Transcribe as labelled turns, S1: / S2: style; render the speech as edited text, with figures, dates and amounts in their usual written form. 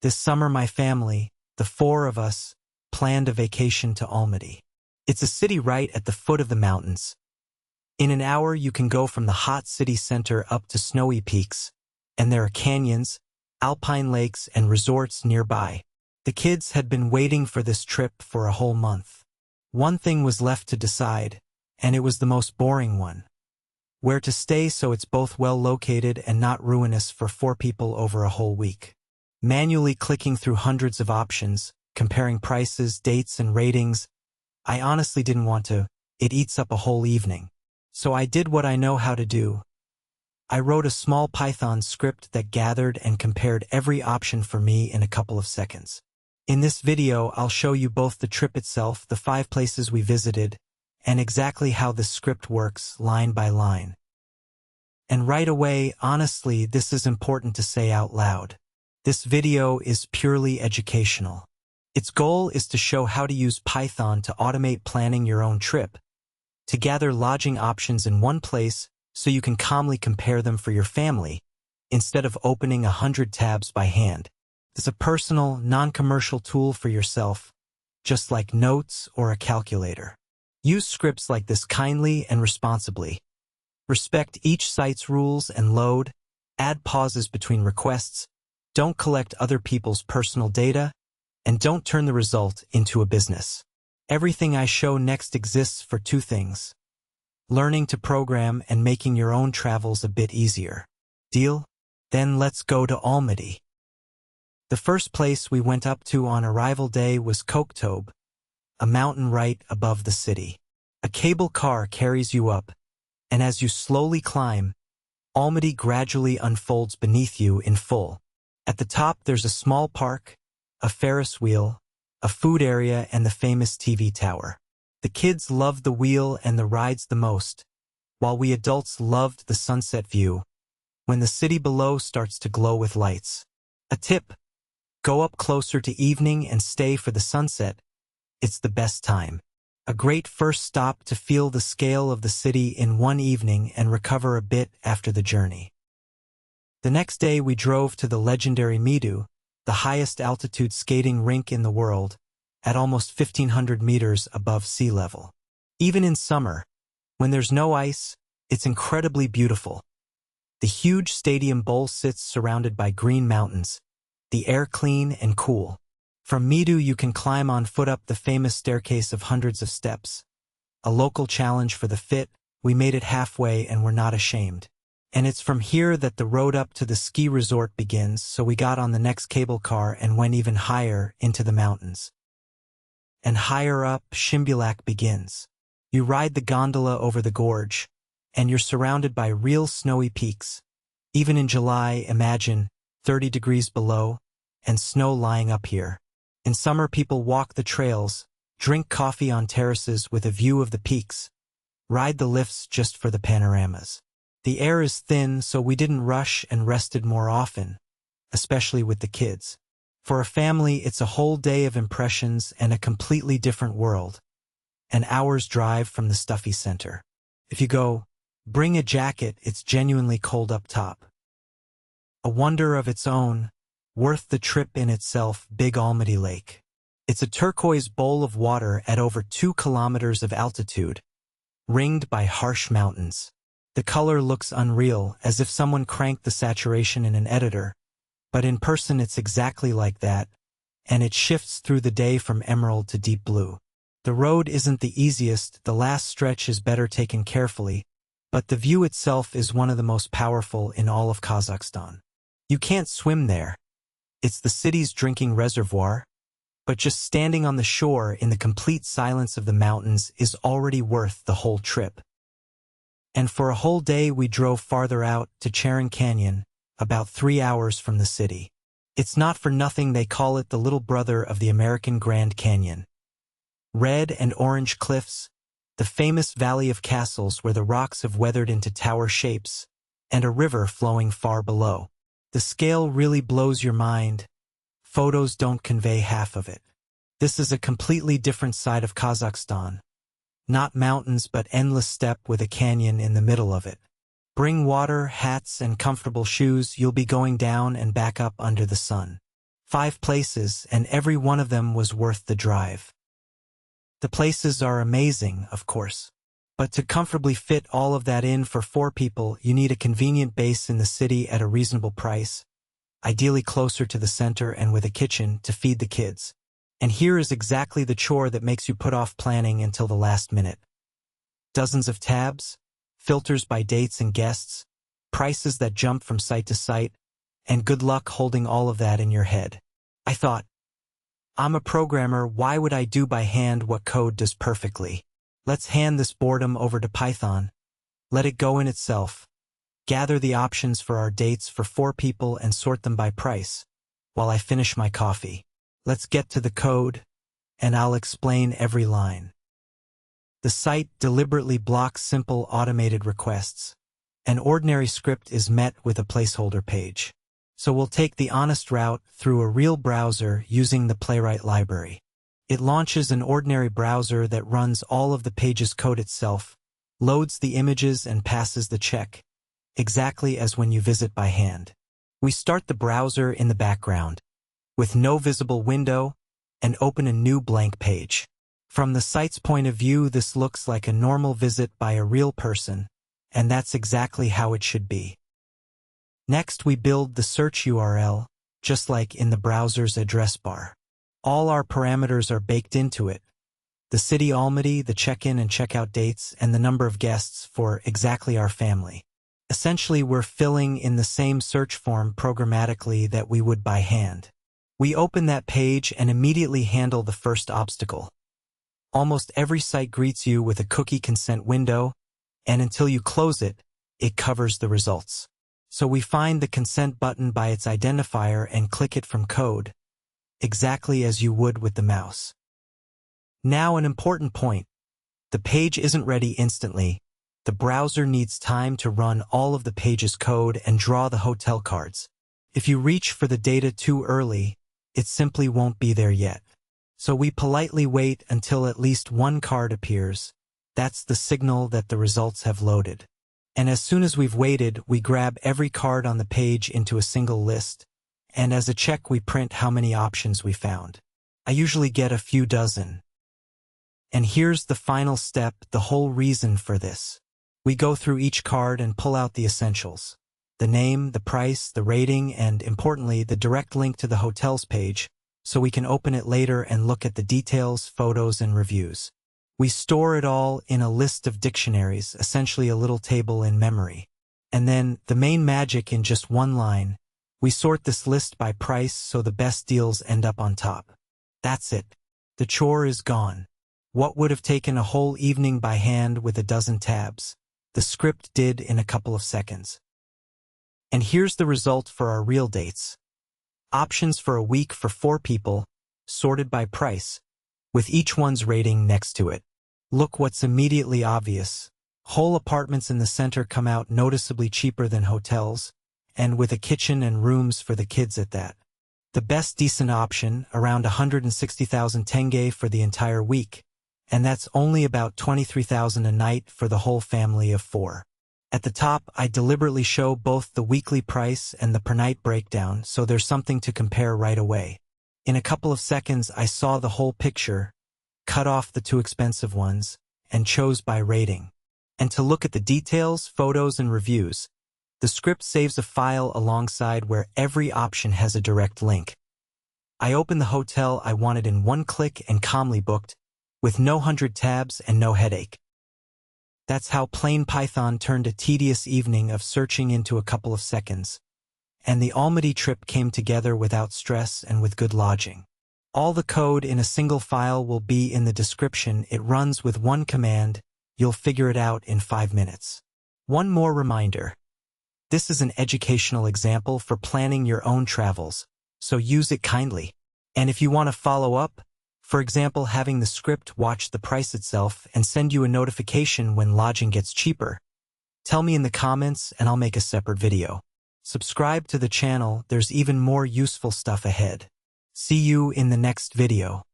S1: This summer my family, the four of us, planned a vacation to Almaty. It's a city right at the foot of the mountains. In an hour you can go from the hot city center up to snowy peaks, and there are canyons, alpine lakes, and resorts nearby. The kids had been waiting for this trip for a whole month. One thing was left to decide, and it was the most boring one. Where to stay so it's both well located and not ruinous for 4 people over a whole week. Manually clicking through hundreds of options, comparing prices, dates, and ratings, I honestly didn't want to. It eats up a whole evening. So I did what I know how to do. I wrote a small Python script that gathered and compared every option for me in a couple of seconds. In this video, I'll show you both the trip itself, the 5 places we visited, and exactly how the script works line by line. And right away, honestly, this is important to say out loud. This video is purely educational. Its goal is to show how to use Python to automate planning your own trip, to gather lodging options in one place so you can calmly compare them for your family, instead of opening 100 tabs by hand. It's a personal, non-commercial tool for yourself, just like notes or a calculator. Use scripts like this kindly and responsibly. Respect each site's rules and load, add pauses between requests, don't collect other people's personal data, and don't turn the result into a business. Everything I show next exists for 2 things: learning to program and making your own travels a bit easier. Deal? Then let's go to Almaty. The first place we went up to on arrival day was Kök-Töbe, a mountain right above the city. A cable car carries you up, and as you slowly climb, Almaty gradually unfolds beneath you in full. At the top there's a small park, a Ferris wheel, a food area, and the famous TV tower. The kids loved the wheel and the rides the most, while we adults loved the sunset view, when the city below starts to glow with lights. A tip: go up closer to evening and stay for the sunset. It's the best time. A great first stop to feel the scale of the city in one evening and recover a bit after the journey. The next day we drove to the legendary Medeu, the highest altitude skating rink in the world, at almost 1,500 meters above sea level. Even in summer, when there's no ice, it's incredibly beautiful. The huge stadium bowl sits surrounded by green mountains, the air clean and cool. From Medeu you can climb on foot up the famous staircase of hundreds of steps. A local challenge for the fit, we made it halfway and we're not ashamed. And it's from here that the road up to the ski resort begins, so we got on the next cable car and went even higher into the mountains. And higher up, Shymbulak begins. You ride the gondola over the gorge, and you're surrounded by real snowy peaks. Even in July, imagine 30 degrees below, and snow lying up here. In summer people walk the trails, drink coffee on terraces with a view of the peaks, ride the lifts just for the panoramas. The air is thin, so we didn't rush and rested more often, especially with the kids. For a family, it's a whole day of impressions and a completely different world. An hour's drive from the stuffy center. If you go, bring a jacket, it's genuinely cold up top. A wonder of its own, worth the trip in itself, Big Almaty Lake. It's a turquoise bowl of water at over 2 kilometers of altitude, ringed by harsh mountains. The color looks unreal, as if someone cranked the saturation in an editor, but in person it's exactly like that, and it shifts through the day from emerald to deep blue. The road isn't the easiest, the last stretch is better taken carefully, but the view itself is one of the most powerful in all of Kazakhstan. You can't swim there. It's the city's drinking reservoir, but just standing on the shore in the complete silence of the mountains is already worth the whole trip. And for a whole day we drove farther out to Charyn Canyon, about 3 hours from the city. It's not for nothing they call it the little brother of the American Grand Canyon. Red and orange cliffs, the famous Valley of Castles where the rocks have weathered into tower shapes, and a river flowing far below. The scale really blows your mind. Photos don't convey half of it. This is a completely different side of Kazakhstan. Not mountains but endless steppe with a canyon in the middle of it. Bring water, hats, and comfortable shoes, you'll be going down and back up under the sun. 5 places, and every one of them was worth the drive. The places are amazing, of course. But to comfortably fit all of that in for 4 people, you need a convenient base in the city at a reasonable price, ideally closer to the center and with a kitchen to feed the kids. And here is exactly the chore that makes you put off planning until the last minute. Dozens of tabs, filters by dates and guests, prices that jump from site to site, and good luck holding all of that in your head. I thought, I'm a programmer, why would I do by hand what code does perfectly? Let's hand this boredom over to Python. Let it go in itself. Gather the options for our dates for 4 people and sort them by price, while I finish my coffee. Let's get to the code, and I'll explain every line. The site deliberately blocks simple automated requests. An ordinary script is met with a placeholder page. So we'll take the honest route through a real browser using the Playwright library. It launches an ordinary browser that runs all of the page's code itself, loads the images and passes the check, exactly as when you visit by hand. We start the browser in the background, with no visible window, and open a new blank page. From the site's point of view, this looks like a normal visit by a real person, and that's exactly how it should be. Next, we build the search URL, just like in the browser's address bar. All our parameters are baked into it. The city Almaty, the check-in and check-out dates, and the number of guests for exactly our family. Essentially, we're filling in the same search form programmatically that we would by hand. We open that page and immediately handle the first obstacle. Almost every site greets you with a cookie consent window, and until you close it, it covers the results. So we find the consent button by its identifier and click it from code, exactly as you would with the mouse. Now, an important point. The page isn't ready instantly. The browser needs time to run all of the page's code and draw the hotel cards. If you reach for the data too early, it simply won't be there yet. So we politely wait until at least one card appears. That's the signal that the results have loaded. And as soon as we've waited, we grab every card on the page into a single list, and as a check we print how many options we found. I usually get a few dozen. And here's the final step, the whole reason for this. We go through each card and pull out the essentials. The name, the price, the rating, and importantly, the direct link to the hotel's page, so we can open it later and look at the details, photos, and reviews. We store it all in a list of dictionaries, essentially a little table in memory. And then, the main magic in just one line, we sort this list by price so the best deals end up on top. That's it. The chore is gone. What would have taken a whole evening by hand with a dozen tabs, the script did in a couple of seconds. And here's the result for our real dates. Options for a week for 4 people, sorted by price, with each one's rating next to it. Look what's immediately obvious. Whole apartments in the center come out noticeably cheaper than hotels, and with a kitchen and rooms for the kids at that. The best decent option, around 160,000 tenge for the entire week, and that's only about 23,000 a night for the whole family of 4. At the top, I deliberately show both the weekly price and the per night breakdown so there's something to compare right away. In a couple of seconds, I saw the whole picture, cut off the 2 expensive ones, and chose by rating. And to look at the details, photos, and reviews, the script saves a file alongside where every option has a direct link. I opened the hotel I wanted in one click and calmly booked, with no 100 tabs and no headache. That's how plain Python turned a tedious evening of searching into a couple of seconds. And the Almaty trip came together without stress and with good lodging. All the code in a single file will be in the description. It runs with one command. You'll figure it out in 5 minutes. One more reminder. This is an educational example for planning your own travels, so use it kindly. And if you want to follow up, for example, having the script watch the price itself and send you a notification when lodging gets cheaper, tell me in the comments and I'll make a separate video. Subscribe to the channel, there's even more useful stuff ahead. See you in the next video.